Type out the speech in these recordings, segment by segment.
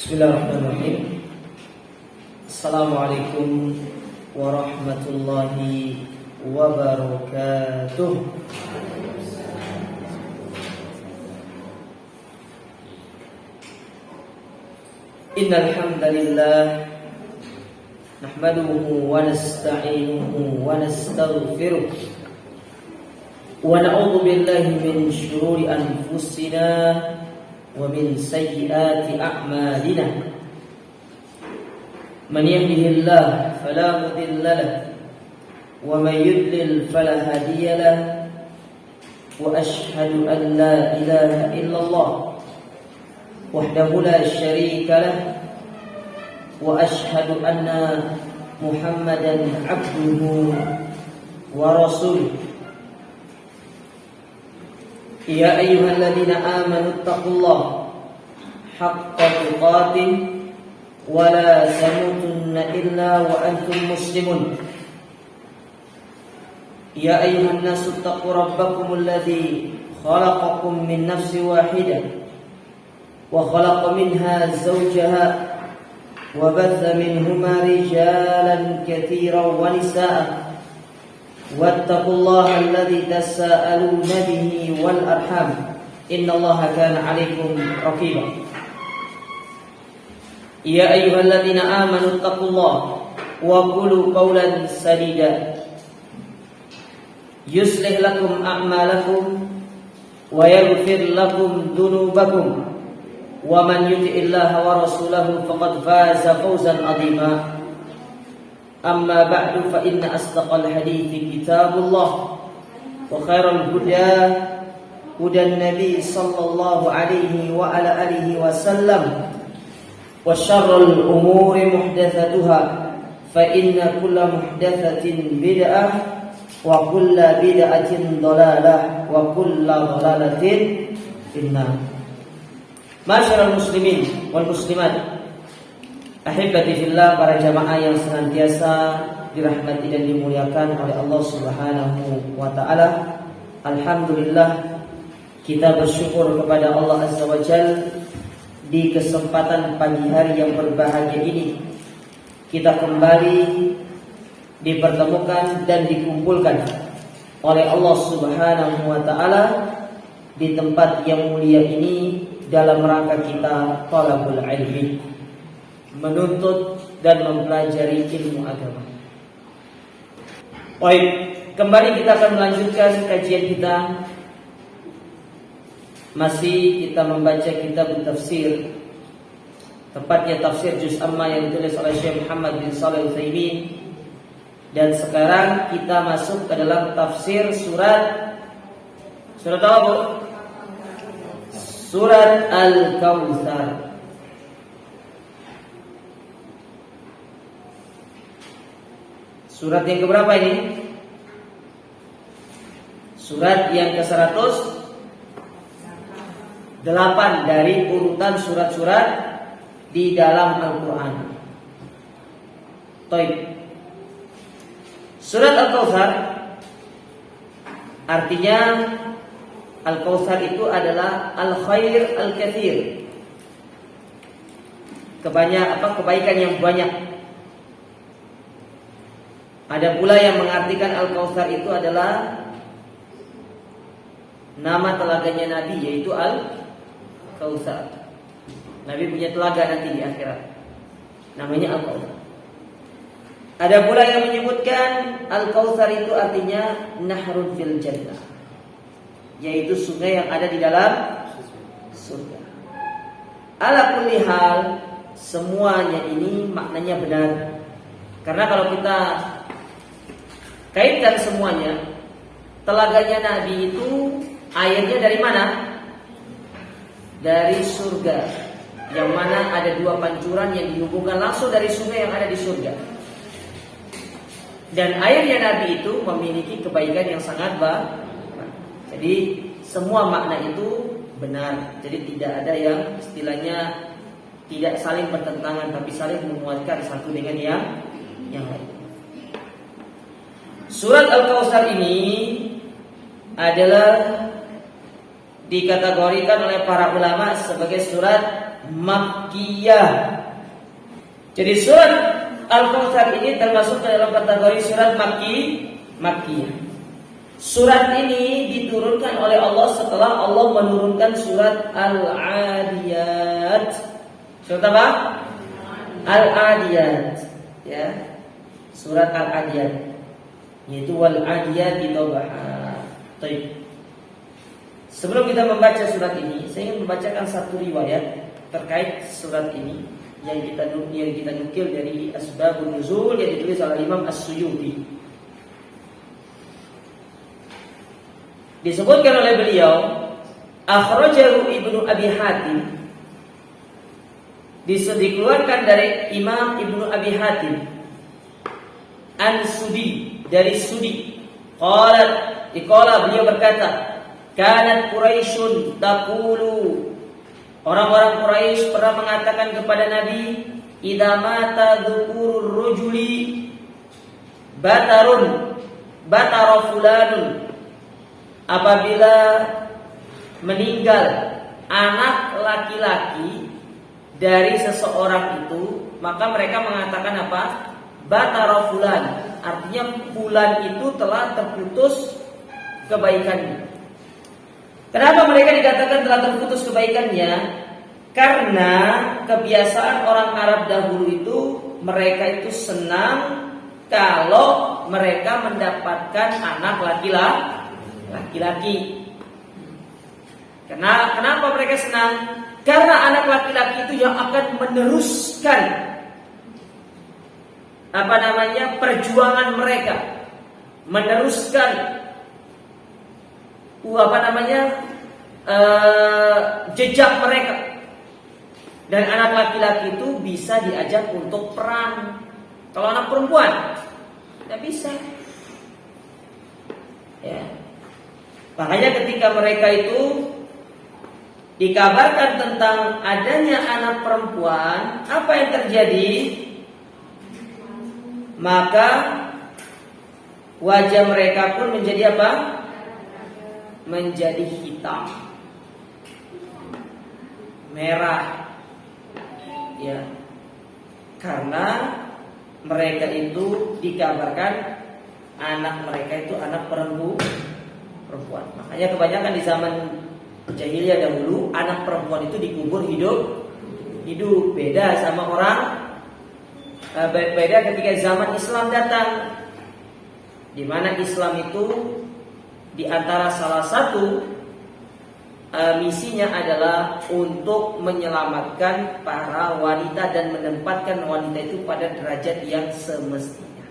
Bismillahirrahmanirrahim. Assalamualaikum warahmatullahi wabarakatuh. Innal hamdalillah nahmaduhu wa nasta'inuhu wa nastaghfiruh wa na'udzu billahi min shururi anfusina wa min sayyiati a'malina. Man yahdihillahu fala mudilla lahu wa man yudlil fala hadiya lahu wa ashhadu an la ilaha illallah wahdahu la syarika lahu wa ashhadu anna Muhammadan abduhu wa rasuluh. Ya ayyuhalladzina amanu taqullaha haqqa tuqatih wa la tamutunna illa wa antum muslimun. Ya ayyuhan nasu taqu rabbakumul ladzi khalaqakum min nafsin wahidah wa khalaqa minha zawjaha wa batha minhuma rijalan katsiran wa nisaa'a wattaqullaha alladzi tasaaluna bihi wal arham innallaha kana 'alaikum raqiba. Ya ayyuhalladzina amanu taqullaha wa qulu qawlan sadida yuslih lakum a'malakum wa yaghfir lakum dhunubakum wa man yuti'illaha wa rasulahu faqad faza fawzan 'azima. Amma ba'du fa inna asdaqal hadithi kitabullah wa khairal huda hudan nabi sallallahu alaihi wa ala alihi wa sallam wa syarrul umuri muhdatsatuha fa inna kulla muhdatsatin bid'ah wa kulla bid'atin dhalalah wa kulla dhalalatin finnar. Masyarul muslimin wal muslimat, ahibati fillah, para jamaah yang senantiasa dirahmati dan dimuliakan oleh Allah Subhanahu wa taala. Alhamdulillah, kita bersyukur kepada Allah Azza wa Jalla di kesempatan pagi hari yang berbahagia ini kita kembali dipertemukan dan dikumpulkan oleh Allah Subhanahu wa taala di tempat yang mulia ini dalam rangka kita talabul ilmi, menuntut dan mempelajari ilmu agama. Baik, kembali kita akan melanjutkan kajian kita. Masih kita membaca kitab tafsir, tepatnya tafsir juz amma yang ditulis oleh Syekh Muhammad bin Shalih Al-Utsaimin. Dan sekarang kita masuk ke dalam tafsir surat apa, Bu? Surat Al-Kautsar. Surat yang keberapa ini? Surat yang ke-108 dari urutan surat-surat di dalam Al-Quran. Baik. Surat Al-Kautsar artinya Al-Kautsar itu adalah al-khair al-katsir. Kebaikan yang banyak. Ada pula yang mengartikan Al-Kautsar itu adalah nama telaganya Nabi, yaitu Al-Kautsar. Nabi punya telaga nanti di akhirat, namanya Al-Kautsar. Ada pula yang menyebutkan Al-Kautsar itu artinya nahrun fil jannah, yaitu sungai yang ada di dalam surga. Ala kulli hal, semuanya ini maknanya benar. Karena kalau kita kaitkan semuanya, telaganya Nabi itu airnya dari mana? Dari surga, yang mana ada dua pancuran yang dihubungkan langsung dari sungai yang ada di surga. Dan airnya Nabi itu memiliki kebaikan yang sangat banyak. Jadi semua makna itu benar. Jadi tidak ada yang istilahnya tidak saling bertentangan, tapi saling menguatkan satu dengan yang lain. Surat Al-Kautsar ini adalah dikategorikan oleh para ulama sebagai surat Makkiyah. Jadi surat Al-Kautsar ini termasuk dalam kategori surat Makkiyah. Surat ini diturunkan oleh Allah setelah Allah menurunkan surat Al-Adiyat. Surat apa? Al-Adiyat, ya. Surat Al-Adiyat, yaitu wal adiyati dhabaha. Baik. Sebelum kita membaca surat ini, saya ingin membacakan satu riwayat terkait surat ini yang kita nukil dari Asbabun Nuzul yang ditulis oleh Imam As-Suyuti. Disebutkan oleh beliau, akhrajahu Ibnu Abi Hatim, dikeluarkan dari Imam Ibnu Abi Hatim, an Sudi, dari Sudi, qala beliau berkata, kanat Quraisyun taqulu, orang-orang Quraisy pernah mengatakan kepada Nabi, idza mata dzukurur rajuli batara fulanun, apabila meninggal anak laki-laki dari seseorang itu, maka mereka mengatakan apa? Batara fulan, artinya fulan itu telah terputus kebaikannya. Kenapa mereka dikatakan telah terputus kebaikannya? Karena kebiasaan orang Arab dahulu itu, mereka itu senang kalau mereka mendapatkan anak laki-laki. Kenapa mereka senang? Karena anak laki-laki itu yang akan meneruskan perjuangan mereka, meneruskan jejak mereka. Dan anak laki-laki itu bisa diajak untuk perang. Kalau anak perempuan tidak bisa. Ya. Makanya ketika mereka itu dikabarkan tentang adanya anak perempuan, apa yang terjadi? Maka wajah mereka pun menjadi apa? Menjadi hitam, merah, ya, karena mereka itu dikabarkan anak mereka itu anak perempuan. Makanya kebanyakan di zaman jahiliyah dahulu, anak perempuan itu dikubur hidup. Beda sama beda ketika zaman Islam datang, di mana Islam itu di antara salah satu misinya adalah untuk menyelamatkan para wanita dan menempatkan wanita itu pada derajat yang semestinya.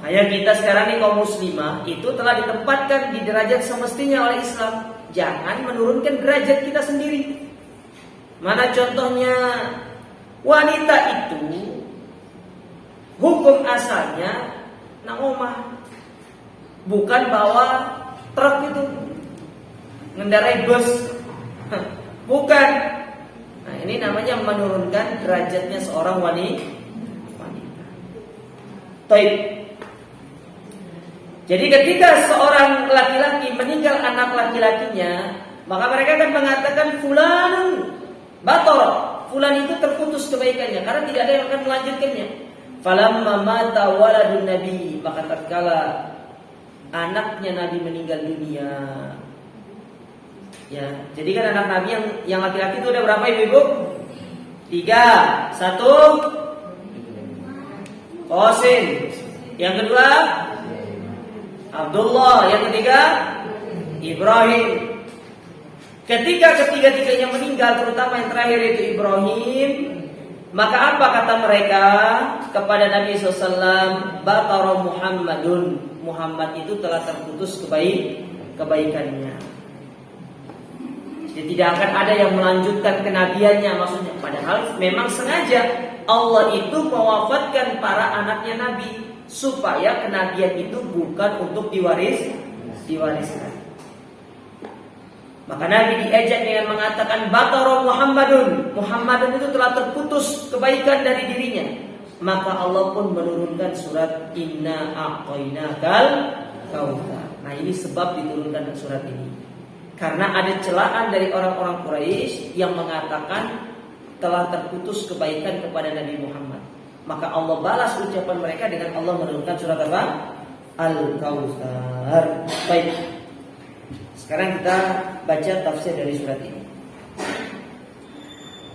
Makanya kita sekarang ini kaum muslimah itu telah ditempatkan di derajat semestinya oleh Islam. Jangan menurunkan derajat kita sendiri. Mana contohnya? Wanita itu hukum asalnya nangomah, bukan bawa truk itu, ngendarai bus, bukan. Nah, ini namanya menurunkan derajatnya seorang wanita. Taib. Jadi ketika seorang laki-laki meninggal anak laki-lakinya, maka mereka akan mengatakan fulanun bator, fulan itu terputus kebaikannya karena tidak ada yang akan melanjutkannya. Falamma mata waladun nabi, maka tatkala anaknya Nabi meninggal dunia. Ya, jadi kan anak Nabi yang laki-laki itu ada berapa ibu? 3. 1 Qasim. Yang kedua Abdullah. Yang ketiga Ibrahim. Ketika ketiga-tiganya meninggal, terutama yang terakhir itu Ibrahim, maka apa kata mereka kepada Nabi SAW? Batara Muhammadun, Muhammad itu telah terputus kebaikannya. Jadi tidak akan ada yang melanjutkan kenabiannya, maksudnya. Padahal memang sengaja Allah itu mewafatkan para anaknya Nabi supaya kenabian itu bukan untuk diwariskan. Maka Nabi diejek dengan mengatakan Batara Muhammadun, Muhammadun itu telah terputus kebaikan dari dirinya. Maka Allah pun menurunkan surat Inna a'tainakal kautsar. Nah, ini sebab diturunkan surat ini. Karena ada celaan dari orang-orang Quraisy yang mengatakan telah terputus kebaikan kepada Nabi Muhammad. Maka Allah balas ucapan mereka dengan Allah menurunkan surat apa? Al-Kautsar. Baik. Sekarang kita baca tafsir dari surat ini.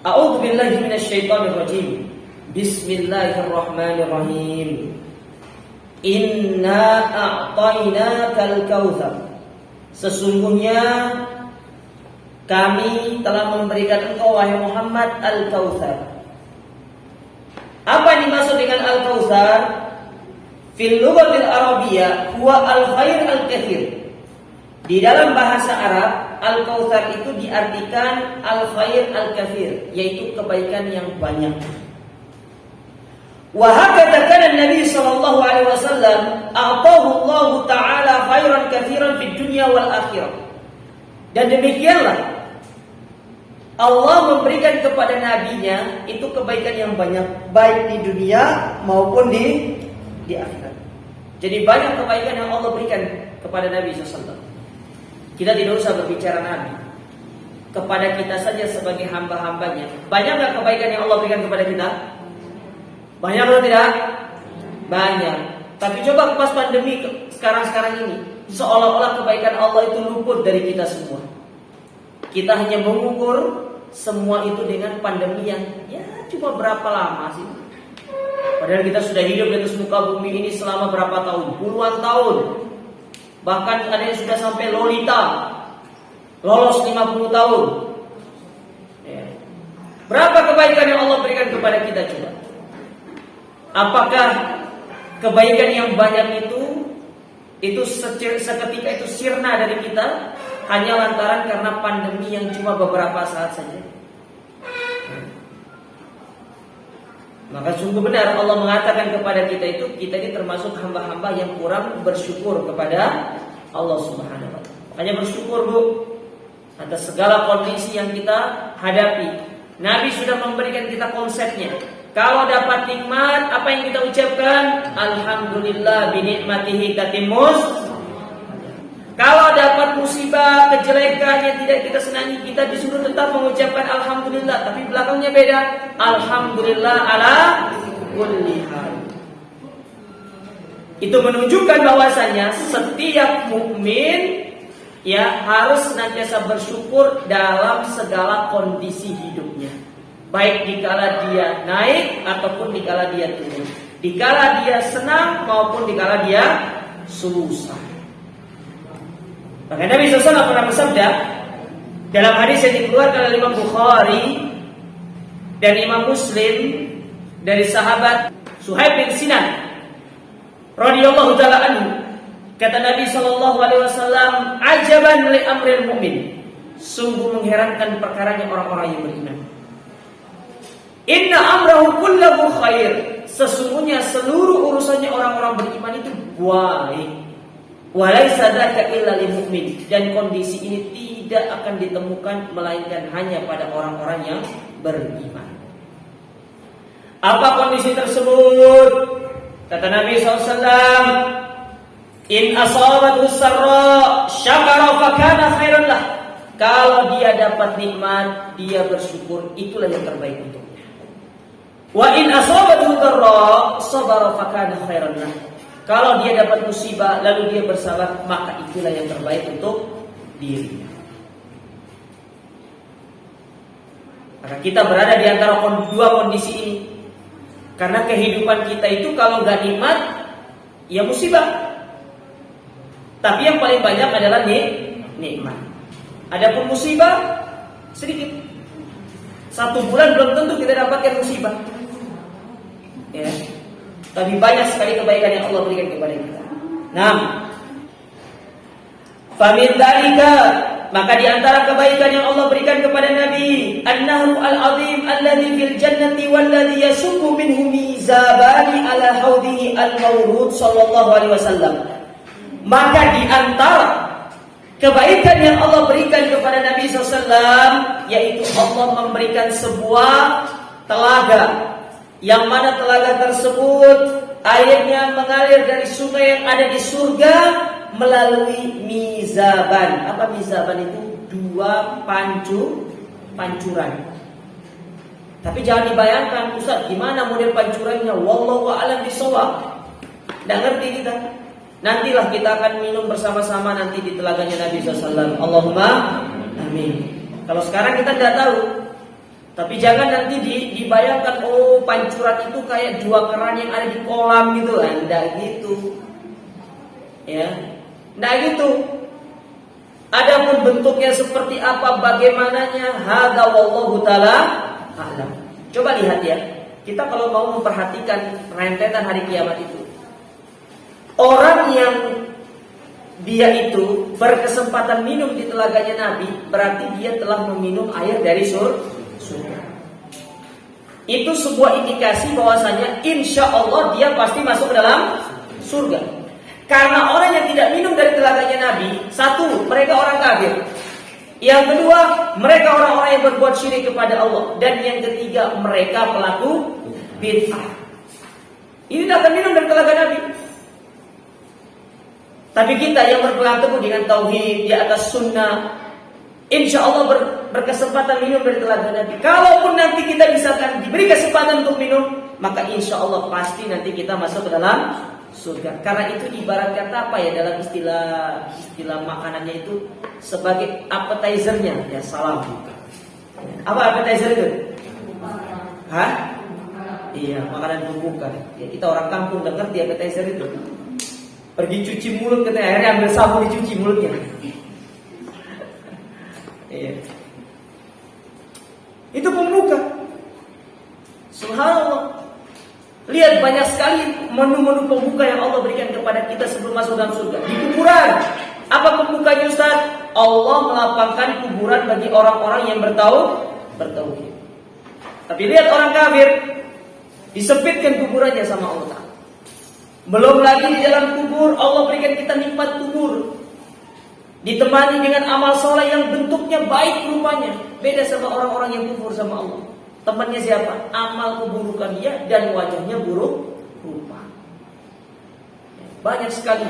A'udzu billahi minasyaitonir rajim. Bismillahirrahmanirrahim. Inna a'tainakal kautsar. Sesungguhnya kami telah memberikan engkau wahai Muhammad al-Kautsar. Apa yang dimaksud dengan al-Kautsar? Fil lughatil arabiyyah huwa al-khair al-katsir. Di dalam bahasa Arab, al-Kautsar itu diartikan al-khair al-katsir, yaitu kebaikan yang banyak. Wa hakadha kana Nabi sallallahu alaihi wasallam a'tahu Allah taala khairan katsiran fid dunya wal akhirah. Dan demikianlah Allah memberikan kepada nabinya itu kebaikan yang banyak, baik di dunia maupun di akhirat. Jadi banyak kebaikan yang Allah berikan kepada Nabi SAW. Kita tidak usah berbicara Nabi, kepada kita saja sebagai hamba-hambanya. Banyak nggak kebaikan yang Allah berikan kepada kita? Banyak atau tidak? Banyak. Tapi coba pas pandemi sekarang ini, seolah-olah kebaikan Allah itu luput dari kita semua. Kita hanya mengukur semua itu dengan pandemi yang ya cuma berapa lama sih? Padahal kita sudah hidup di atas muka bumi ini selama berapa tahun? Puluhan tahun. Bahkan ada yang sudah sampai lolita, lolos 50 tahun. Ya. Berapa kebaikan yang Allah berikan kepada kita coba? Apakah kebaikan yang banyak itu seketika itu sirna dari kita hanya lantaran karena pandemi yang cuma beberapa saat saja? Maka sungguh benar Allah mengatakan kepada kita itu, kita ini termasuk hamba-hamba yang kurang bersyukur kepada Allah Subhanahu wa taala. Makanya bersyukur Bu atas segala kondisi yang kita hadapi. Nabi sudah memberikan kita konsepnya. Kalau dapat nikmat, apa yang kita ucapkan? Alhamdulillah bi nikmatihi tatimmus. Kalau dapat musibah, kejelekan yang tidak kita senangi, kita disuruh tetap mengucapkan alhamdulillah, tapi belakangnya beda. Alhamdulillah ala kulli hal. Itu menunjukkan bahwasanya setiap mukmin ya harus senantiasa bersyukur dalam segala kondisi hidupnya. Baik dikala dia naik ataupun dikala dia turun, dikala dia senang maupun dikala dia susah. Maka Nabi SAW pernah bersabda dalam hadis yang dikeluarkan oleh Imam Bukhari dan Imam Muslim dari sahabat Suhaib bin Sinan radhiyallahu taala anhu, kata Nabi SAW, ajaban li amril mu'min, sungguh mengherankan perkaranya orang-orang yang beriman. Inna amrahu kullahu khair, sesungguhnya seluruh urusannya orang-orang beriman itu baik. Walaysa dzaka illa lil mu'min, dan kondisi ini tidak akan ditemukan melainkan hanya pada orang-orang yang beriman. Apa kondisi tersebut? Kata Nabi SAW, in asabathu sarra syakara fakana khairan lah. Kalau dia dapat nikmat, dia bersyukur, itulah yang terbaik untuknya. Wa in asabathu dharra sabara fakana khairan lah. Kalau dia dapat musibah lalu dia bersabar, maka itulah yang terbaik untuk dirinya. Maka kita berada di antara dua kondisi ini. Karena kehidupan kita itu kalau gak nikmat, ya musibah. Tapi yang paling banyak adalah nikmat. Adapun musibah sedikit. 1 bulan belum tentu kita dapatkan musibah. Ya. Tapi banyak sekali kebaikan yang Allah berikan kepada kita. Nah, famin dzalika, maka di antara kebaikan yang Allah berikan kepada Nabi, an-nahru al-azim alladzi fil jannati walladzi yasukku minhu mizabani ala haudihi al-mawrud sallallahu alaihi wasallam. Maka di antara kebaikan yang Allah berikan kepada Nabi SAW, yaitu Allah memberikan sebuah telaga, yang mana telaga tersebut airnya mengalir dari sungai yang ada di surga melalui mizaban. Apa mizaban itu? dua pancuran. Tapi jangan dibayangkan, Ustaz, gimana model pancurannya? Wallahu a'lam bishawab. Nggak ngerti kita. Nantilah kita akan minum bersama-sama nanti di telaganya Nabi SAW. Allahumma amin. Kalau sekarang kita tidak tahu. Tapi jangan nanti dibayangkan, oh pancuran itu kayak dua keran yang ada di kolam gitu. Nggak gitu. Ya, nggak gitu. Adapun bentuknya seperti apa, bagaimananya, hadza wallahu ta'ala a'lam. Coba lihat ya. Kita kalau mau memperhatikan rentetan hari kiamat itu, orang yang dia itu berkesempatan minum di telaganya Nabi, berarti dia telah meminum air dari surga. Itu sebuah indikasi bahwasanya insya Allah dia pasti masuk ke dalam surga. Karena orang yang tidak minum dari telaganya Nabi, satu, mereka orang kafir. Yang kedua, mereka orang-orang yang berbuat syirik kepada Allah. Dan yang ketiga, mereka pelaku bid'ah. Ini tidak akan minum dari telaga Nabi. Tapi kita yang berpegang teguh dengan tauhid di atas sunnah, insya Allah berkesempatan minum dari telaga Nabi. Kalaupun nanti kita misalkan diberi kesempatan untuk minum, maka insya Allah pasti nanti kita masuk ke dalam surga. Karena itu ibarat kata apa ya, dalam istilah makanannya itu sebagai appetizer-nya ya, salam. Apa appetizer itu? Hah? Iya, makanan pembuka. Ya, kita orang kampung udah ngerti appetizer itu. Pergi cuci mulut katanya, akhirnya ambil sapu dicuci mulutnya. Iya. Itu pembuka. Subhanallah. Lihat banyak sekali menu-menu pembuka yang Allah berikan kepada kita sebelum masuk dalam surga. Di kuburan. Apa pembukanya Ustaz? Allah melapangkan kuburan bagi orang-orang yang bertauhid. Tapi lihat orang kafir, disempitkan kuburannya sama Allah. Belum lagi di dalam kubur Allah berikan kita nikmat kubur, ditemani dengan amal soleh yang bentuknya baik rupanya. Beda sama orang-orang yang kufur sama Allah. Temannya siapa? Amal keburukan dia dan wajahnya buruk rupa. Banyak sekali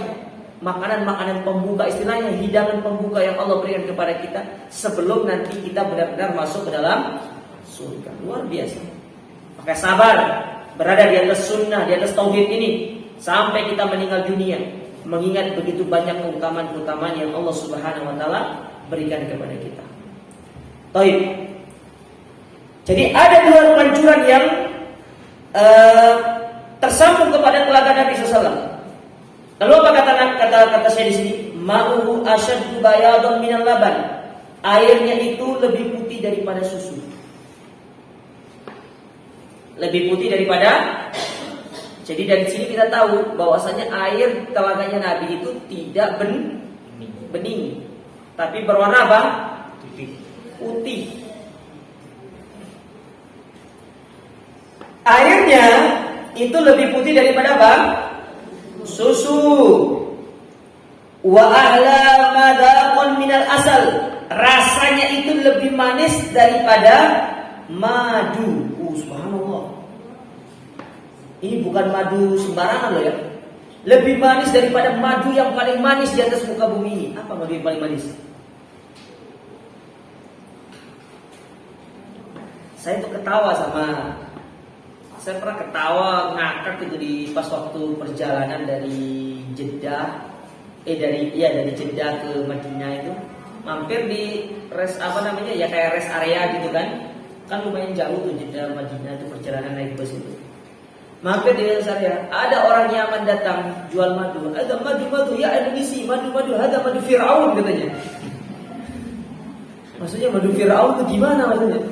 makanan-makanan pembuka, istilahnya hidangan pembuka yang Allah berikan kepada kita sebelum nanti kita benar-benar masuk ke dalam surga. Luar biasa. Maka sabar berada di atas sunnah, di atas tauhid ini sampai kita meninggal dunia, mengingat begitu banyak keutamaan-keutamaan yang Allah Subhanahu wa taala berikan kepada kita. Baik. Jadi ada dua pancuran yang tersambung kepada telaga Nabi SAW. Lalu apa kata saya di sini? Ma'uhu asyaddu bayadun minal laban. Airnya itu lebih putih daripada susu. Lebih putih daripada. Jadi dari sini kita tahu bahwasanya air telaganya Nabi itu tidak bening, tapi berwarna apa? Putih. Airnya itu lebih putih daripada apa? Susu. Wa ahla madaqan minal asal. Rasanya itu lebih manis daripada madu. Subhanallah. Ini bukan madu sembarangan loh ya. Lebih manis daripada madu yang paling manis di atas muka bumi ini. Apa madu yang paling manis? Saya tuh saya pernah ketawa ngakak itu di pas waktu perjalanan dari Jeddah dari Jeddah ke Madinah itu, mampir di rest kayak rest area gitu kan lumayan jauh tuh Jeddah Madinah itu perjalanan naik bus itu. Mampir di rest area, ada orang Yaman datang jual madu, ada madu ya Indonesia, madu ada madu Firaun katanya. Maksudnya madu Firaun itu gimana maksudnya?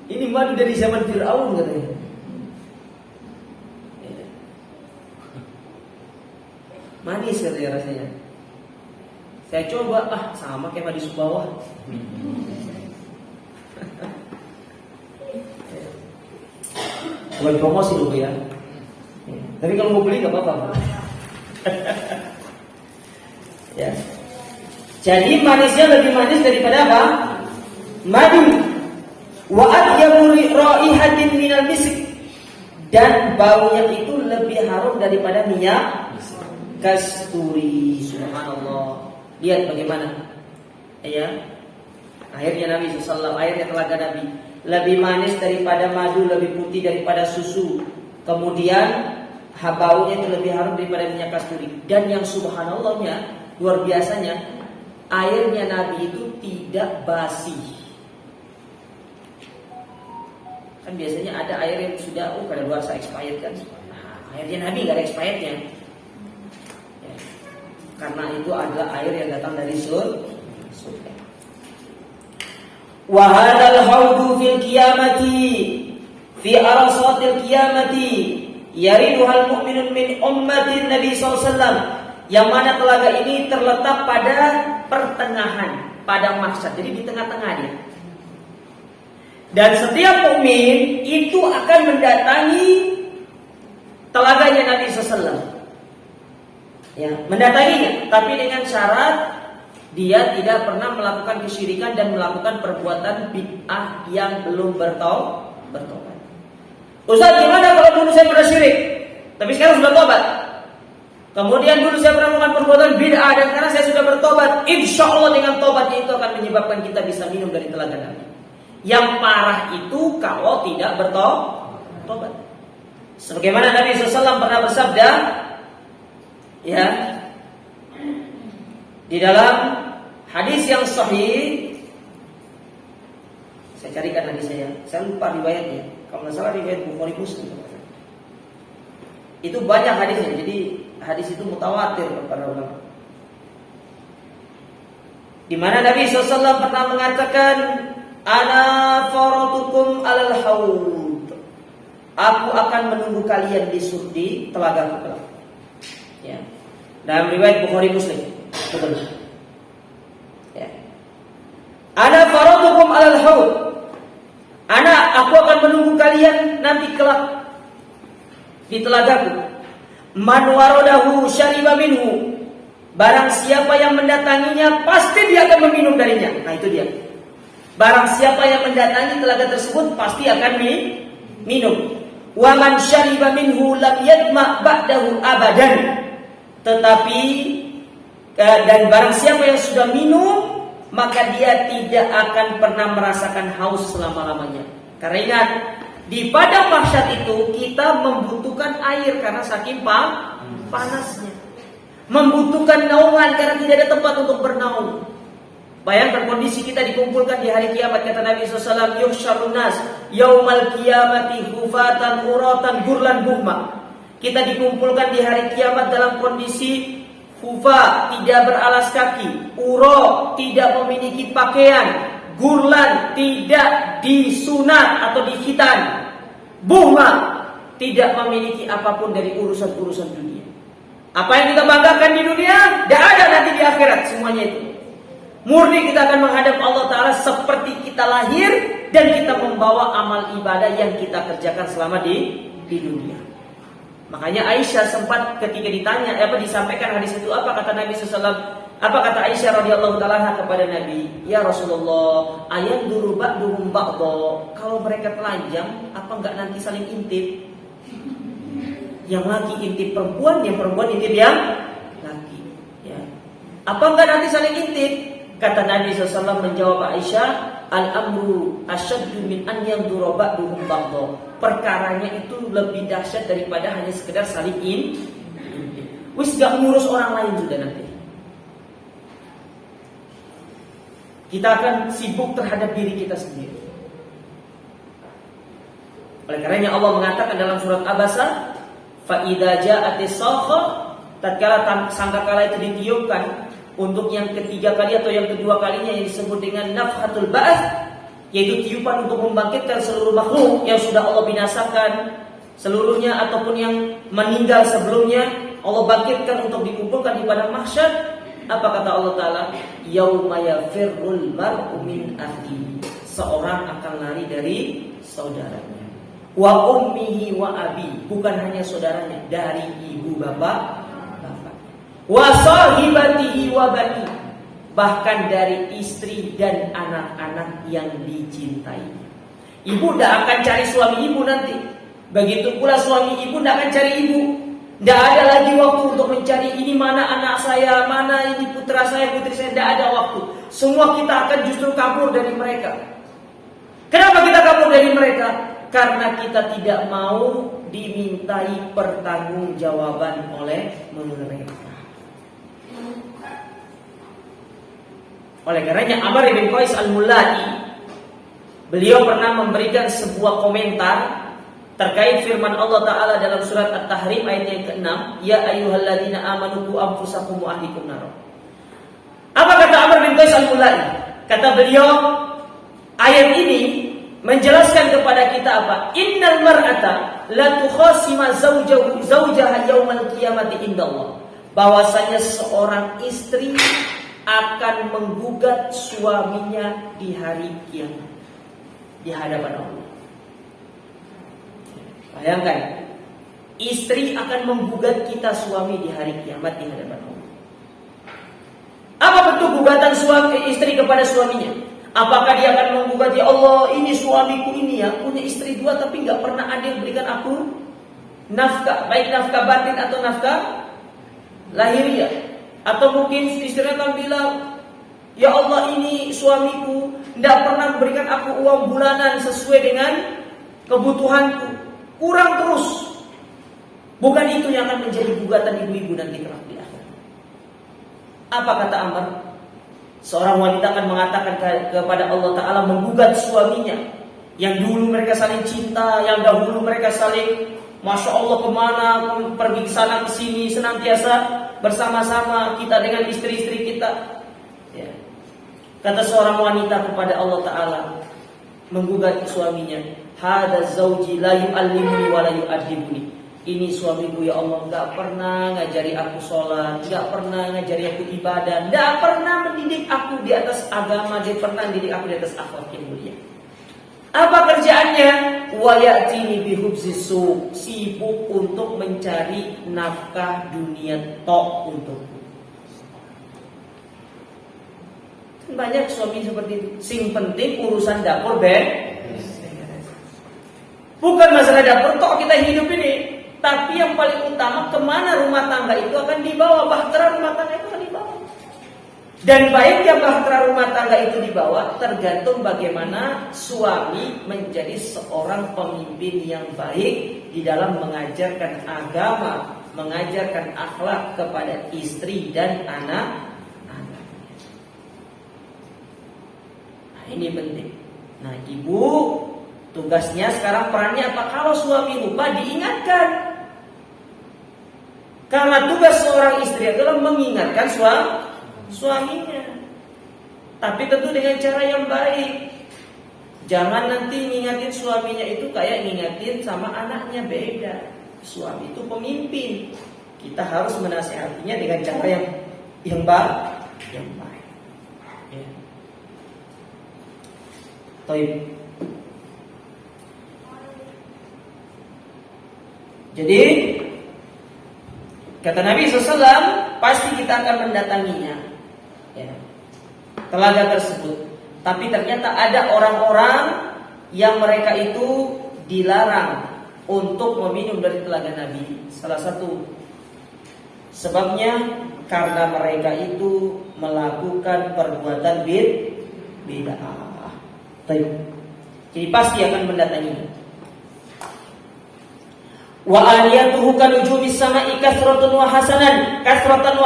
Ini madu dari zaman Firaun katanya. Manis katanya rasanya. Saya coba, sama kayak madu bawah. Bukan promosi dulu ya. Tapi kalau mau beli nggak apa-apa. Ya. Jadi manisnya lebih manis daripada apa? Madu. Wa atyabu raihatin minal misk. Dan baunya itu lebih harum daripada minyak kasturi. Subhanallah. Lihat bagaimana. Ya. Akhirnya Nabi SAW, akhirnya telaga Nabi lebih manis daripada madu, lebih putih daripada susu. Kemudian baunya itu lebih harum daripada minyak kasturi. Dan yang subhanallahnya, luar biasanya, airnya Nabi itu tidak basi. Kan biasanya ada air yang sudah kadaluarsa expired kan. Nah, airnya Nabi nggak ada expirednya. Ya. Karena itu adalah air yang datang dari surga. Wa hadzal haudu fil qiyamati fi arsatil qiyamati yariduhal mu'minun min ummatin Nabi SAW. Yang mana telaga ini terletak pada pertengahan, pada mahsyar. Jadi di tengah-tengah dia. Dan setiap mukmin itu akan mendatangi telaganya Nabi SAW. Ya, mendatanginya, tapi dengan syarat dia tidak pernah melakukan kesyirikan dan melakukan perbuatan bid'ah yang belum bertobat. Ustaz, gimana kalau dulu saya pernah syirik, tapi sekarang sudah tobat? Kemudian dulu saya pernah melakukan perbuatan bid'ah dan sekarang saya sudah bertobat. Insya Allah dengan tobatnya itu akan menyebabkan kita bisa minum dari telaga Nabi. Yang parah itu kalau tidak bertobat. Sebagaimana Nabi SAW pernah bersabda, ya, di dalam hadis yang sahih, saya carikan hadisnya, saya lupa riwayatnya. Kalau nggak salah riwayat Bukhari Muslim. Itu banyak hadisnya, jadi hadis itu mutawatir kepada ulama. Di mana Nabi SAW pernah mengatakan, ana faratukum alal haud. Aku akan menunggu kalian di telaga kelak. Ya. Dalam riwayat Bukhari Muslim. Betul. Ya. Ana faratukum alal haud. Aku akan menunggu kalian nanti kelak di telagaku. Man waradahu syariba minhu. Barang siapa yang mendatanginya pasti dia akan meminum darinya. Nah itu dia. Barang siapa yang mendatangi telaga tersebut pasti akan minum. Wa man syariba minhu lam yadma ba'dahu abadan. Tetapi dan barang siapa yang sudah minum, maka dia tidak akan pernah merasakan haus selama-lamanya. Karena ingat, di padang mahsyar itu kita membutuhkan air karena saking panasnya. Membutuhkan naungan karena tidak ada tempat untuk bernaung. Bayangkan kondisi kita dikumpulkan di hari kiamat, kata Nabi SAW, yuhsyarun nas yaumal qiyamati hufatan uratan gurlan buhma. Kita dikumpulkan di hari kiamat dalam kondisi hufa, tidak beralas kaki, uro, tidak memiliki pakaian, gurlan, tidak disunat atau dikhitan, buhma, tidak memiliki apapun dari urusan-urusan dunia. Apa yang kita banggakan di dunia, tidak ada nanti di akhirat, semuanya itu. Murni kita akan menghadap Allah Ta'ala seperti kita lahir dan kita membawa amal ibadah yang kita kerjakan selama di dunia. Makanya Aisyah sempat ketika ditanya, disampaikan hadis itu, apa kata Nabi SAW? Apa kata Aisyah radhiyallahu ta'ala kepada Nabi? Ya Rasulullah, ayat duru ba'duhum ba'do. Kalau mereka telanjang, apa enggak nanti saling intip? Yang laki intip perempuan, yang perempuan intip yang laki. Ya. Apa enggak nanti saling intip? Kata Nabi SAW menjawab Aisyah, al-amru asyaddu min an yandura ba'duhum ba'do. Perkaranya itu lebih dahsyat daripada hanya sekedar saling intip. Wis gak ngurus orang lain sudah nanti. Kita akan sibuk terhadap diri kita sendiri. Oleh karenanya Allah mengatakan dalam surat Abasa, fa idza ja'atis sakha, tatkala sangkakala itu ditiupkan untuk yang ketiga kali atau yang kedua kalinya, yang disebut dengan nafhatul ba'ats, yaitu tiupan untuk membangkitkan seluruh makhluk yang sudah Allah binasakan seluruhnya ataupun yang meninggal sebelumnya, Allah bangkitkan untuk dikumpulkan di padang mahsyar. Apa kata Allah Ta'ala? Yauma yafirrul mar'u min akhihi. Seorang akan lari dari saudaranya. Wa ummihi wa abi. Bukan hanya saudaranya, dari ibu bapak. Wa sahibatihi wa bani. Bahkan dari istri dan anak-anak yang dicintai. Ibu tidak akan cari suami ibu nanti. Begitu pula suami ibu tidak akan cari ibu. Tidak ada lagi waktu untuk mencari ini mana anak saya, mana ini putra saya, putri saya. Tidak ada waktu. Semua kita akan justru kabur dari mereka. Kenapa kita kabur dari mereka? Karena kita tidak mau dimintai pertanggungjawaban oleh mereka. Oleh karenanya Amr bin Qais al-Mula'i, beliau pernah memberikan sebuah komentar terkait firman Allah Ta'ala dalam surat At-Tahrim ayat yang ke-6, ya ayyuhalladzina amanu qu anfusakum wa ahlikum nar. Apa kata Amr bin Qais al-Mula'i? Kata beliau, ayat ini menjelaskan kepada kita apa? Innal mar'ata la tukhasima zawjaha yaumal qiyamati indallah. Bahwasanya seorang istri akan menggugat suaminya di hari kiamat di hadapan Allah. Bayangkan, istri akan menggugat kita suami di hari kiamat di hadapan Allah. Apa bentuk gugatan suami istri kepada suaminya? Apakah dia akan menggugat, ya Allah, ini suamiku ini ya punya istri 2 tapi nggak pernah adil berikan aku nafkah, baik nafkah batin atau nafkah lahiriah. Atau mungkin istrinya akan bilang, ya Allah, ini suamiku tidak pernah memberikan aku uang bulanan sesuai dengan kebutuhanku, kurang terus. Bukan itu yang akan menjadi gugatan ibu-ibu nanti kelak di akhirat. Apa kata Amr? Seorang wanita akan mengatakan kepada Allah Ta'ala, menggugat suaminya yang dulu mereka saling cinta, yang dahulu mereka saling Masya Allah kemana, pergi ke sana ke sini, senantiasa bersama-sama kita dengan istri-istri kita. Ya. Kata seorang wanita kepada Allah Ta'ala, menggugat suaminya, hada zauji la yu'allimuni wa la yu'adibuni. Ini suamiku ya Allah, gak pernah ngajari aku sholat, gak pernah ngajari aku ibadah, gak pernah mendidik aku di atas agama, dia pernah mendidik aku di atas akhlak yang mulia. Apa kerjaannya? Wa ya'tini bihubzisu, sibuk untuk mencari nafkah dunia tok untukku. Banyak suami seperti itu. Sing penting urusan dapur bukan masalah dapur tok kita hidup ini, tapi yang paling utama kemana rumah tangga itu akan dibawa, bahtera rumah tangga itu akan dibawa. Dan baiknya bahtera rumah tangga itu dibawa tergantung bagaimana suami menjadi seorang pemimpin yang baik di dalam mengajarkan agama, mengajarkan akhlak kepada istri dan anak-anak. Nah, ini penting. Nah, ibu tugasnya sekarang perannya apa? Kalau suami lupa, diingatkan. Karena tugas seorang istri adalah mengingatkan suaminya, tapi tentu dengan cara yang baik. Jangan nanti ngingatin suaminya itu kayak ngingatin sama anaknya, beda. Suami itu pemimpin, kita harus menasihatinya dengan cara yang baik. Ya. Taib. Jadi kata Nabi SAW, pasti kita akan mendatanginya, ya, telaga tersebut. Tapi ternyata ada orang-orang yang mereka itu dilarang untuk meminum dari telaga Nabi. Salah satu sebabnya karena mereka itu melakukan perbuatan bid'ah. Jadi pasti akan mendatanginya. Wa aliyatuhu kanujumis sama'i kasratan wa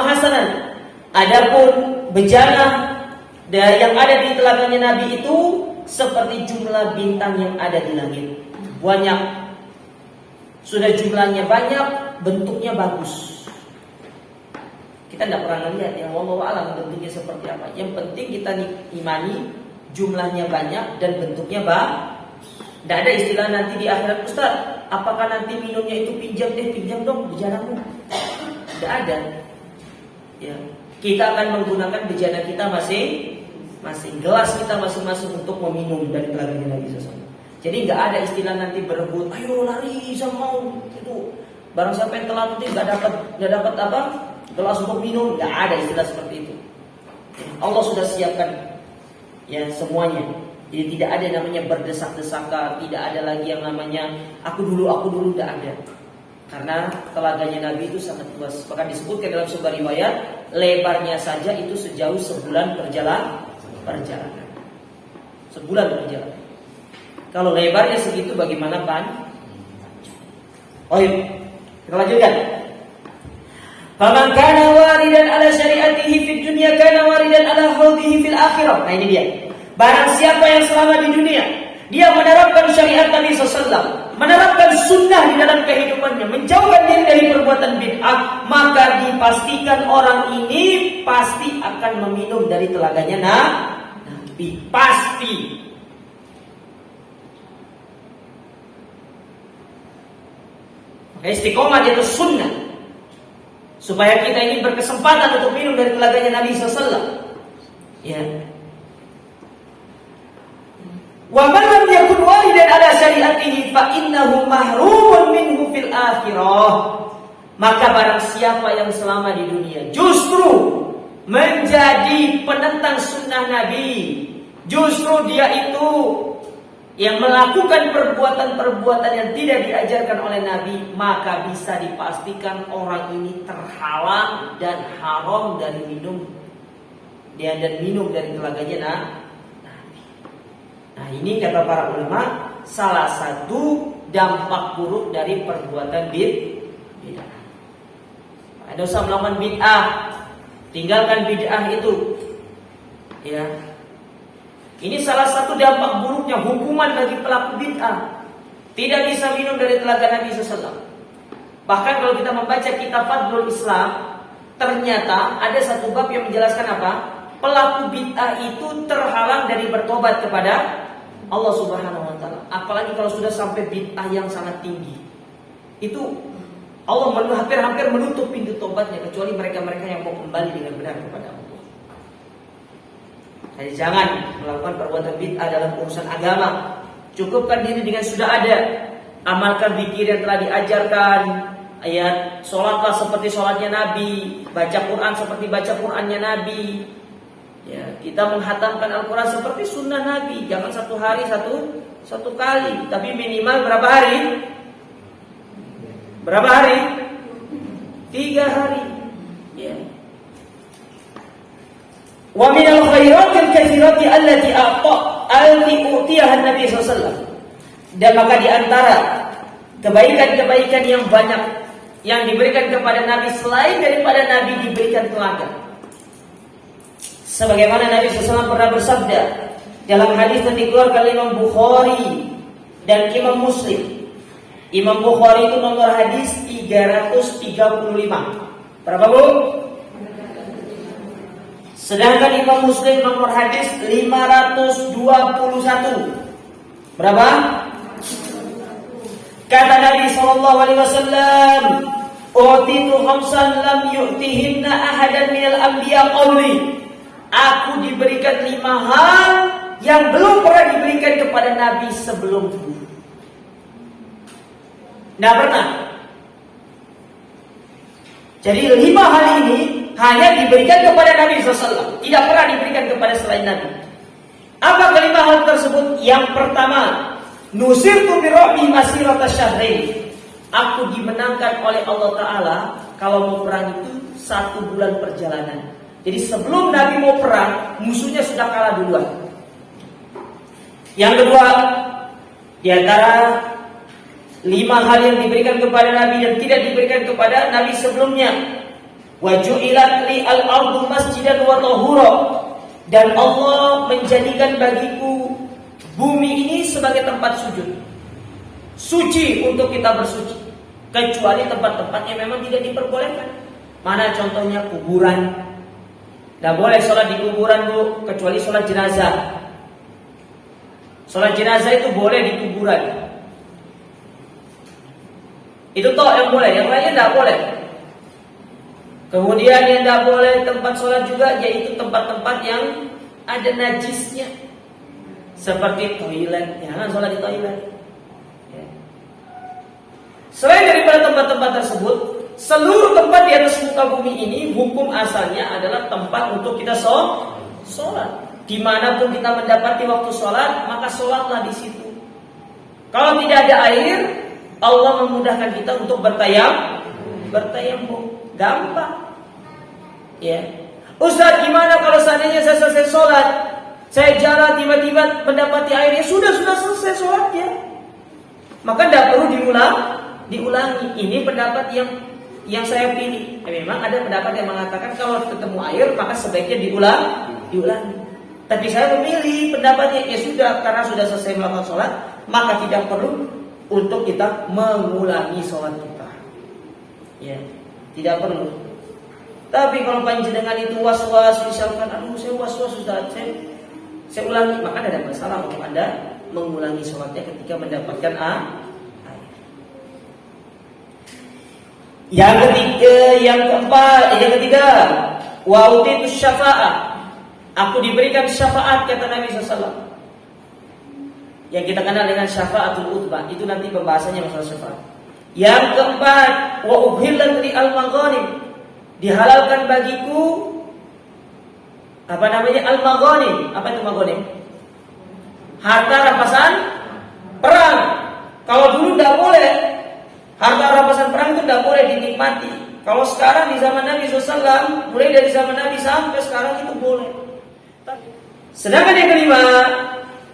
hasanan. Adapun bejana yang ada di telaganya Nabi itu seperti jumlah bintang yang ada di langit. Banyak. Sudah jumlahnya banyak, bentuknya bagus. Kita tidak pernah lihat ya, wallahu a'lam bentuknya seperti apa. Yang penting kita imani jumlahnya banyak dan bentuknya bagus. Tidak ada istilah nanti di akhirat, Ustaz, apakah nanti minumnya itu pinjam dong bejanamu? Tidak ada. Ya, kita akan menggunakan bejana kita masing-masing, gelas kita masing-masing untuk meminum dari telaganya Nabi SAW. Jadi nggak ada istilah nanti berebut, ayo lari sama itu. Barang siapa yang telat nanti nggak dapat apa gelas untuk minum, nggak ada istilah seperti itu. Allah sudah siapkan ya semuanya. Jadi tidak ada namanya berdesak-desakan, tidak ada lagi yang namanya aku dulu tidak ada. Karena telaganya Nabi itu sangat luas. Bahkan disebutkan dalam sebuah riwayat, lebarnya saja itu sejauh sebulan perjalanan. Sebulan perjalanan. Kalau lebarnya segitu, bagaimana pan? Oh iya, kita lanjutkan. Faman kana waridan ala syariatihi fid dunya kana waridan ala hawdihi fil akhirah. Nah ini dia. Barang siapa yang selama di dunia dia menerapkan syariat Nabi SAW, menerapkan sunnah di dalam kehidupannya, menjauhkan diri dari perbuatan bid'ah, maka dipastikan orang ini pasti akan meminum dari telaganya Nabi. Pasti. Maka istiqomah di atas sunnah, supaya kita ini berkesempatan untuk minum dari telaganya Nabi SAW. Ya. Wa man lam yakun walidan ala syariatihi fa innahu mahrumun minhu fil akhirah. Maka barang siapa yang selama di dunia justru menjadi penentang sunnah Nabi, justru dia itu yang melakukan perbuatan-perbuatan yang tidak diajarkan oleh Nabi, maka bisa dipastikan orang ini terhalang dan haram dari minum dan minum dari telaganya Nabi. Nah ini kata para ulama, salah satu dampak buruk dari perbuatan bid'ah. Ada usah melakukan bid'ah, tinggalkan bid'ah itu. Ya, ini salah satu dampak buruknya, hukuman bagi pelaku bid'ah. Tidak bisa minum dari telaga Nabi SAW. Bahkan kalau kita membaca kitab Fadlul Islam, ternyata ada satu bab yang menjelaskan apa? Pelaku bid'ah itu terhalang dari bertobat kepada Allah Subhanahu wa taala. Apalagi kalau sudah sampai bid'ah yang sangat tinggi. Itu Allah hampir menutup pintu tobatnya, kecuali mereka-mereka yang mau kembali dengan benar kepada Allah. Jadi jangan melakukan perbuatan bid'ah dalam urusan agama. Cukupkan diri dengan sudah ada. Amalkan zikir yang telah diajarkan. Ayat sholatlah seperti sholatnya Nabi, baca Quran seperti baca Qurannya Nabi. Ya, kita menghatamkan Al-Quran seperti sunnah Nabi. Jangan satu hari satu kali, tapi minimal berapa hari? Berapa hari? 3 hari. Ya. Wa minal khairatil katsirati allati utiyaha Nabi SAW. Dan maka di antara kebaikan-kebaikan yang banyak yang diberikan kepada Nabi selain daripada Nabi diberikan telaga. Sebagaimana Nabi SAW pernah bersabda dalam hadis yang dikeluarkan Imam Bukhari dan Imam Muslim. Imam Bukhari itu nomor hadis 335. Berapa bu? Sedangkan Imam Muslim nomor hadis 521. Berapa? Kata Nabi SAW, "Utitu khamsan lam yu'tihinna ahadan minal anbiya qabli." Aku diberikan 5 hal yang belum pernah diberikan kepada Nabi sebelumku. Tidak pernah. Jadi 5 hal ini hanya diberikan kepada Nabi SAW, tidak pernah diberikan kepada selain Nabi. Apa kelima hal tersebut? Yang pertama, nusirtu birrobi masirata syahrin. Aku dimenangkan oleh Allah Ta'ala kalau mau perang itu 1 bulan perjalanan. Jadi sebelum Nabi mau perang, musuhnya sudah kalah duluan. Yang kedua, di antara 5 hal yang diberikan kepada Nabi dan tidak diberikan kepada Nabi sebelumnya, wa ju'ilat li al-ardu masjidan wa tahura. Dan Allah menjadikan bagiku bumi ini sebagai tempat sujud, suci untuk kita bersuci, kecuali tempat-tempat yang memang tidak diperbolehkan. Mana contohnya? Kuburan. Tidak boleh sholat di kuburan bu, kecuali sholat jenazah. Sholat jenazah itu boleh di kuburan. Itu toh yang boleh, yang lainnya tidak boleh. Kemudian yang tidak boleh tempat sholat juga, yaitu tempat-tempat yang ada najisnya, seperti toilet. Jangan sholat di toilet. Selain daripada tempat-tempat tersebut, seluruh tempat di atas muka bumi ini hukum asalnya adalah tempat untuk kita sholat. Dimanapun kita mendapati waktu sholat, maka sholatlah di situ. Kalau tidak ada air, Allah memudahkan kita untuk bertayamum. Gampang. Ya. Ustaz, gimana kalau seandainya saya selesai sholat, saya jalan tiba-tiba mendapati airnya sudah selesai sholatnya, maka tidak perlu diulangi. Ini pendapat yang saya pilih. Memang ada pendapat yang mengatakan kalau ketemu air maka sebaiknya diulangi. Tapi saya memilih pendapatnya ya sudah, karena sudah selesai melakukan sholat maka tidak perlu untuk kita mengulangi sholat kita. Ya, tidak perlu. Tapi kalau panjenengan itu was-was, misalkan, aduh saya was-was Ustaz, saya ulangi, maka tidak ada masalah untuk Anda mengulangi sholatnya ketika mendapatkan air. Yang ketiga, wa utitu syafa'ah. Aku diberikan syafaat, kata Nabi SAW. Yang kita kenal dengan syafaatul utbah, itu nanti pembahasannya masalah syafaat. Yang keempat, wa uhillat li al-maghanim. Dihalalkan bagiku al-maghanim. Apa itu maghanim? Harta rampasan perang. Kalau dulu tidak boleh, harta rampasan perang itu tidak boleh dinikmati. Kalau sekarang di zaman Nabi SAW, mulai dari zaman Nabi sampai sekarang itu boleh. Sedangkan yang kelima,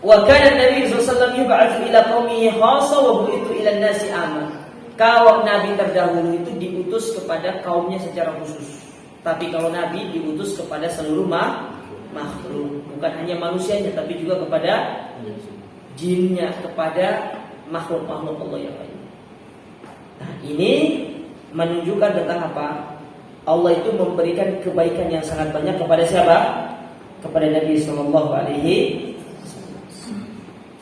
wa kana Nabi SAW yub'atsu ila qaumihi khassa wa bu'itsu ila an-nasi 'amma. Kalau Nabi terdahulu itu diutus kepada kaumnya secara khusus. Tapi kalau Nabi diutus kepada seluruh makhluk, bukan hanya manusianya, tapi juga kepada jinnya, kepada makhluk-makhluk Allah yang lain. Nah, ini menunjukkan tentang apa? Allah itu memberikan kebaikan yang sangat banyak kepada siapa? Kepada Nabi Sallallahu Alaihi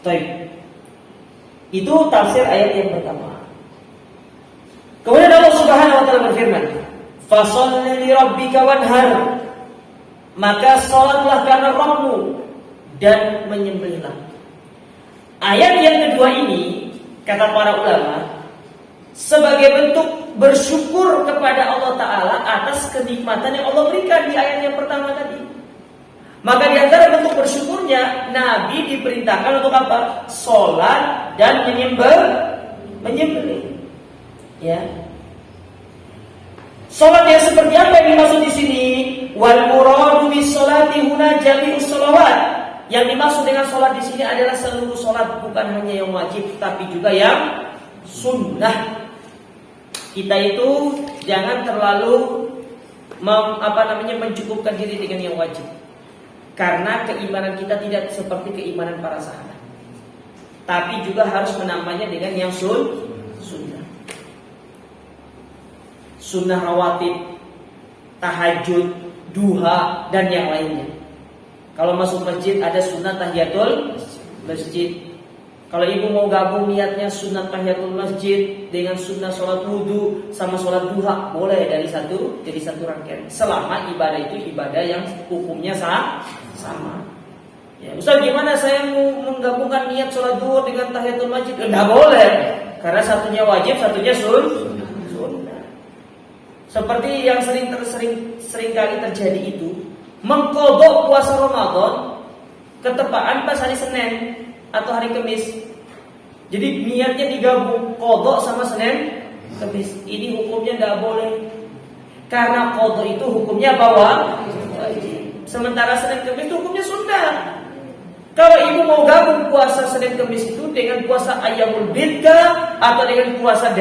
Wasallam. Itu tafsir ayat yang pertama. Kemudian Allah Subhanahu wa taala berfirman, "Fasholli li rabbika wanhar." Maka salatlah karena Rabbmu dan menyembelihlah. Ayat yang kedua ini, kata para ulama, sebagai bentuk bersyukur kepada Allah Ta'ala atas kenikmatan yang Allah berikan di ayat yang pertama tadi. Maka di antara bentuk bersyukurnya, Nabi diperintahkan untuk apa? Salat dan menyembelih. Ya. Salat yang seperti apa yang dimaksud di sini? Wal muradu bis salati huna jami'us shalawat. Yang dimaksud dengan salat di sini adalah seluruh salat, bukan hanya yang wajib tapi juga yang sunnah. Kita itu jangan terlalu mencukupkan diri dengan yang wajib. Karena keimanan kita tidak seperti keimanan para sahabat. Tapi juga harus menambahnya dengan yang sunnah. Sunnah rawatib, tahajud, duha, dan yang lainnya. Kalau masuk masjid ada sunnah tahiyatul masjid. Kalau ibu mau gabung niatnya sunnah tahiyatul masjid dengan sunnah sholat wudu sama sholat duha, boleh jadi satu rangkaian. Selama ibadah itu ibadah yang hukumnya sama. Ya, Ustaz, gimana saya mau menggabungkan niat sholat duha dengan tahiyatul masjid? Tidak boleh, karena satunya wajib, satunya sunnah. Seperti yang sering kali terjadi itu, mengkodok puasa Ramadan ketepaan pas hari Senin atau hari Kamis. Jadi niatnya digabung kodok sama Senin, Kamis. Ini hukumnya tidak boleh, karena kodok itu hukumnya wajib. Sementara Senin Kamis itu hukumnya sunnah. Kalau ibu mau gabung puasa Senin Kamis itu dengan puasa Ayyamul Bid'ah atau dengan puasa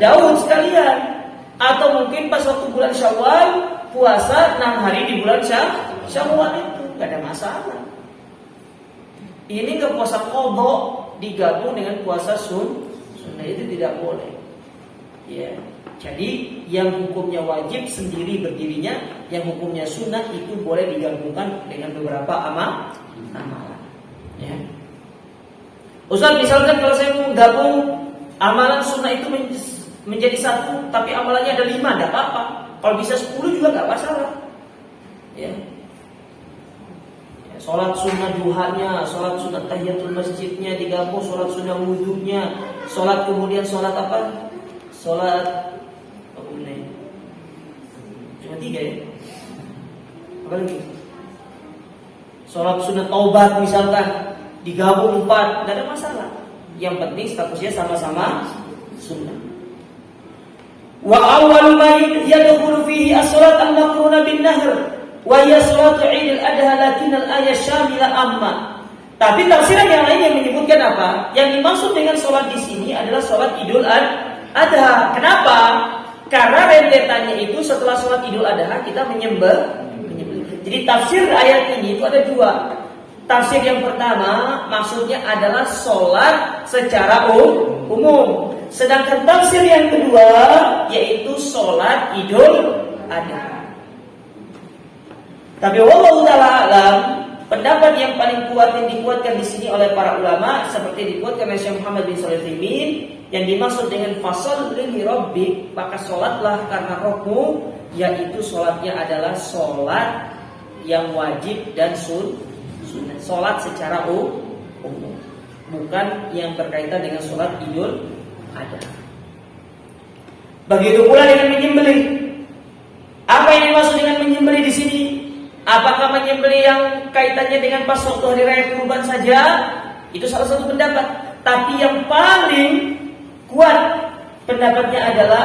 Daud sekalian, atau mungkin pas waktu bulan Syawal puasa 6 hari di bulan Syawal itu nggak ada masalah. Ini ke puasa qadha digabung dengan puasa sunnah, itu tidak boleh. Ya, jadi yang hukumnya wajib sendiri berdirinya, yang hukumnya sunnah itu boleh digabungkan dengan beberapa amalan. Ya. Ustaz, misalkan kalau saya mau gabung amalan sunnah itu menjadi satu, tapi amalannya ada 5, tidak apa-apa. Kalau bisa 10 juga tidak masalah. Ya. Sholat sunnah duhanya, sholat sunnah tahiyatul masjidnya digabung, sholat sunnah wudunya, sholat kemudian sholat apa? Sholat apa ini? Cuma 3 ya? Apa lagi? Sholat sunnah taubat misalkan digabung 4, tidak ada masalah. Yang penting statusnya sama-sama sunnah. Wa awwal ma yadkhulu fihi as-salat al-maqruna bin nahr wa hiya salatu Idul Adha lakin al-ayat syamila amma. Tapi tafsiran yang lain yang menyebutkan apa? Yang dimaksud dengan salat di sini adalah salat Idul Adha. Kenapa? Karena rentetannya itu setelah salat Idul Adha kita menyembelih. Jadi tafsir ayat ini itu ada dua. Tafsir yang pertama maksudnya adalah salat secara umum. Sedangkan tafsir yang kedua yaitu salat Idul Adha. Tapi wallahu ta'ala alam, pendapat yang paling kuat yang dikuatkan di sini oleh para ulama seperti dikuatkan oleh Syekh Muhammad bin Shalih Al-Utsaimin, yang dimaksud dengan fasholli li rabbik, maka salatlah karena Rabbmu, yaitu salatnya adalah salat yang wajib dan sunnah. Salat secara umum, bukan yang berkaitan dengan salat Idul Adha. Begitu pula dengan menyembelih. Apa yang dimaksud dengan menyembelih di sini? Apakah menyembelih yang kaitannya dengan pas waktu hari raya Kurban saja? Itu salah satu pendapat. Tapi yang paling kuat pendapatnya adalah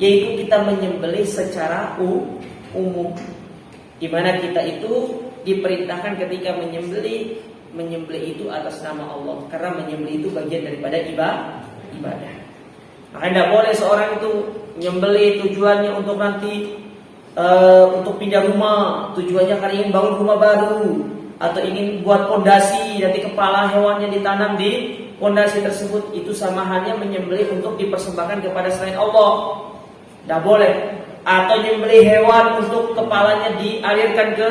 yaitu kita menyembelih secara umum, di mana kita itu diperintahkan ketika menyembelih itu atas nama Allah, karena menyembelih itu bagian daripada ibadah. Maka tidak boleh seorang itu menyembelih tujuannya untuk nanti untuk pindah rumah, tujuannya karena ingin bangun rumah baru, atau ingin buat pondasi, nanti kepala hewannya ditanam di pondasi tersebut. Itu sama halnya menyembelih untuk dipersembahkan kepada selain Allah. Tidak boleh. Atau menyembelih hewan untuk kepalanya dialirkan ke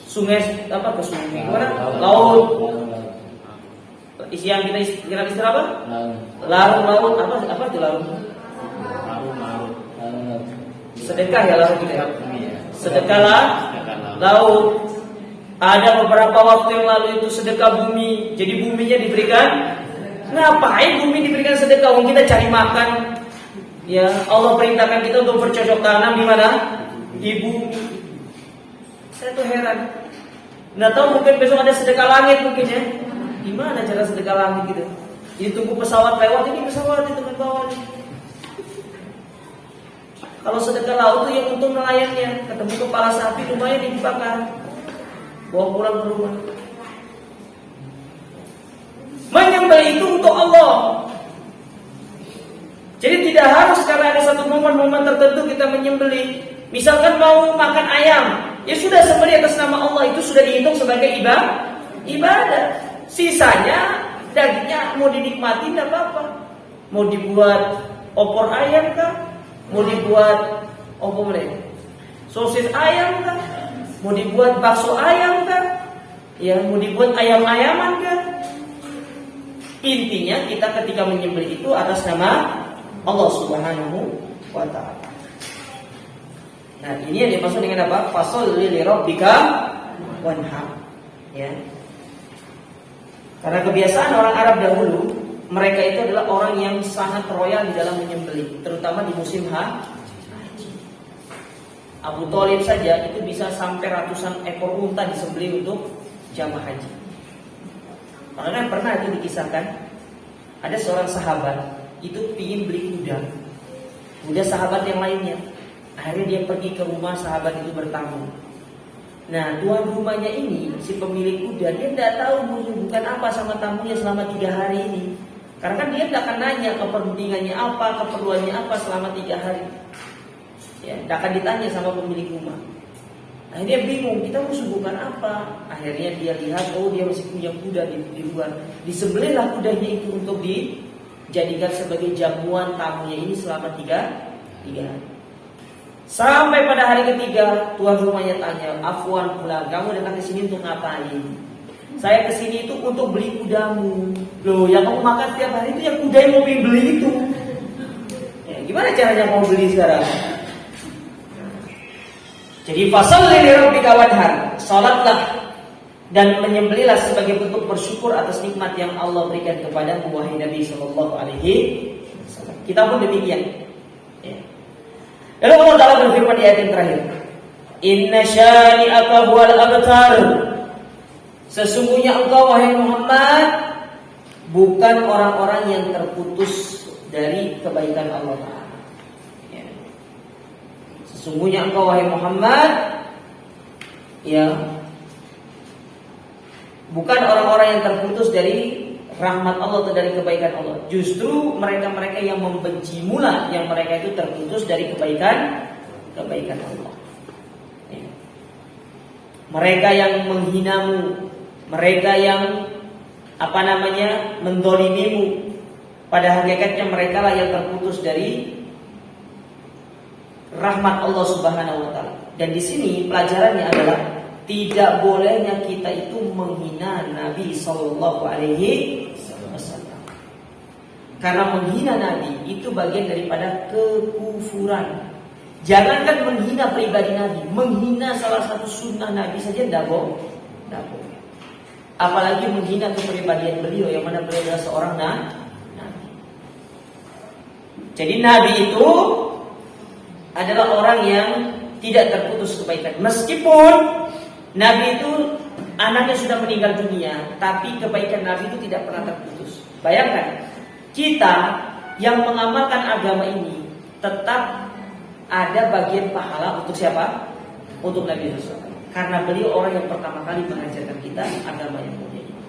sungai, ke sungai, laut. Isi yang kita istilah apa? Laut. Apa itu laut? Sedekah ya laut kita. Sedekahlah laut. Ada beberapa waktu yang lalu itu sedekah bumi. Jadi buminya diberikan. Ngapain bumi diberikan sedekah? Wong kita cari makan. Ya, Allah perintahkan kita untuk bercocok tanam di mana? Di bumi. Saya tuh heran. Nggak tahu, mungkin besok ada sedekah langit mungkin ya. Gimana cara sedekah langit gitu? Jadi tunggu pesawat lewat, ini pesawat itu ke bawah. Kalau sedekah laut itu yang untung nelayannya, ketemu kepala sapi lumayan dibakar, bawa pulang ke rumah. Menyembelih itu untuk Allah. Jadi tidak harus karena ada satu momen-momen tertentu kita menyembelih. Misalkan mau makan ayam, ya sudah sembelih atas nama Allah, itu sudah dihitung sebagai ibadah. Sisanya dagingnya mau dinikmati tidak apa-apa. Mau dibuat opor ayam kah? Mau dibuat sosis ayam kah? Mau dibuat bakso ayam kah? Ya, mau dibuat ayam-ayaman kah? Intinya kita ketika menyembelih itu atas nama Allah Subhanahu wa ta'ala. Nah, ini yang dimaksud dengan apa? Fasholli li rabbika wanhar. Ya. Karena kebiasaan orang Arab dahulu, mereka itu adalah orang yang sangat royal di dalam menyembelih, terutama di musim haji. Abu Thalib saja itu bisa sampai ratusan ekor unta disembelih untuk jamaah haji. Karena pernah itu dikisahkan, ada seorang sahabat itu ingin beli kuda sahabat yang lainnya. Akhirnya dia pergi ke rumah sahabat itu bertamu. Nah, tuan rumahnya ini, si pemilik kuda, dia tidak tahu menyebutkan apa sama tamunya selama 3 hari ini. Karena kan dia tidak akan nanya kepentingannya apa, keperluannya apa selama 3 hari. Ya, tidak akan ditanya sama pemilik rumah. Akhirnya dia bingung, kita mau suguhkan apa? Akhirnya dia lihat, oh dia masih punya kuda di luar. Disembelihlah kudanya itu untuk dijadikan sebagai jamuan tamunya ini selama 3 hari. Sampai pada hari ketiga, tuan rumahnya tanya, "Afwan pula, kamu datang ke sini untuk ngapain?" "Saya ke sini itu untuk beli kudamu." "Loh, yang kamu makan setiap hari itu yang kuda yang mau beli itu." Ya, gimana caranya mau beli sekarang? Jadi fasholli li rabbika wanhar, salatlah dan menyembelihlah sebagai bentuk bersyukur atas nikmat yang Allah berikan kepadamu wahai Nabi sallallahu alaihi wasallam. Kita pun demikian. Ya. Lalu Allah Ta'ala berfirman di ayat yang terakhir, "Inna syani'aka huwal abtar." Sesungguhnya engkau wahai Muhammad bukan orang-orang yang terputus dari kebaikan Allah Ta'ala. Ya. Sesungguhnya engkau wahai Muhammad, ya, bukan orang-orang yang terputus dari rahmat Allah atau dari kebaikan Allah. Justru mereka-mereka yang membenci mula, yang mereka itu terputus dari kebaikan Allah. Ya. Mereka yang menghinamu, mereka yang mendolimimu, pada hakikatnya mereka lah yang terputus dari rahmat Allah Subhanahu wa taala. Dan di sini pelajarannya adalah tidak bolehnya kita itu menghina Nabi sallallahu alaihi wasallam. Karena menghina Nabi itu bagian daripada kekufuran. Jangankan menghina pribadi Nabi, menghina salah satu sunnah Nabi saja tidak boleh. Apalagi menghina kepribadian beliau, yang mana beliau adalah seorang Nabi. Jadi Nabi itu adalah orang yang tidak terputus kebaikan. Meskipun Nabi itu anaknya sudah meninggal dunia, tapi kebaikan Nabi itu tidak pernah terputus. Bayangkan, kita yang mengamalkan agama ini tetap ada bagian pahala untuk siapa? Untuk Nabi SAW. Karena beliau orang yang pertama kali mengajarkan kita agama yang mulia ini.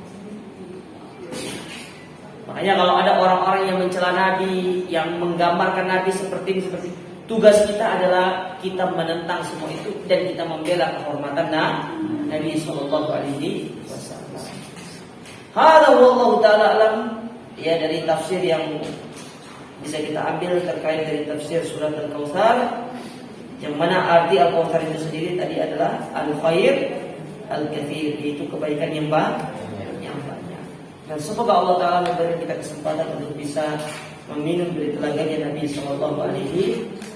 Makanya kalau ada orang-orang yang mencela Nabi, yang menggambarkan Nabi seperti ini, tugas kita adalah kita menentang semua itu dan kita membela kehormatan Nabi Sallallahu Alaihi Wasallam. Hada wallahu taala alam, ya, dari tafsir yang bisa kita ambil terkait dari tafsir surat Al-Kautsar, yang mana arti Al-Kautsar itu sendiri tadi adalah al-khair al-katsir, yaitu kebaikan yang banyak. Dan semoga Allah Taala memberi kita kesempatan untuk bisa meminum dari telaganya Nabi Sallallahu Alaihi Wasallam.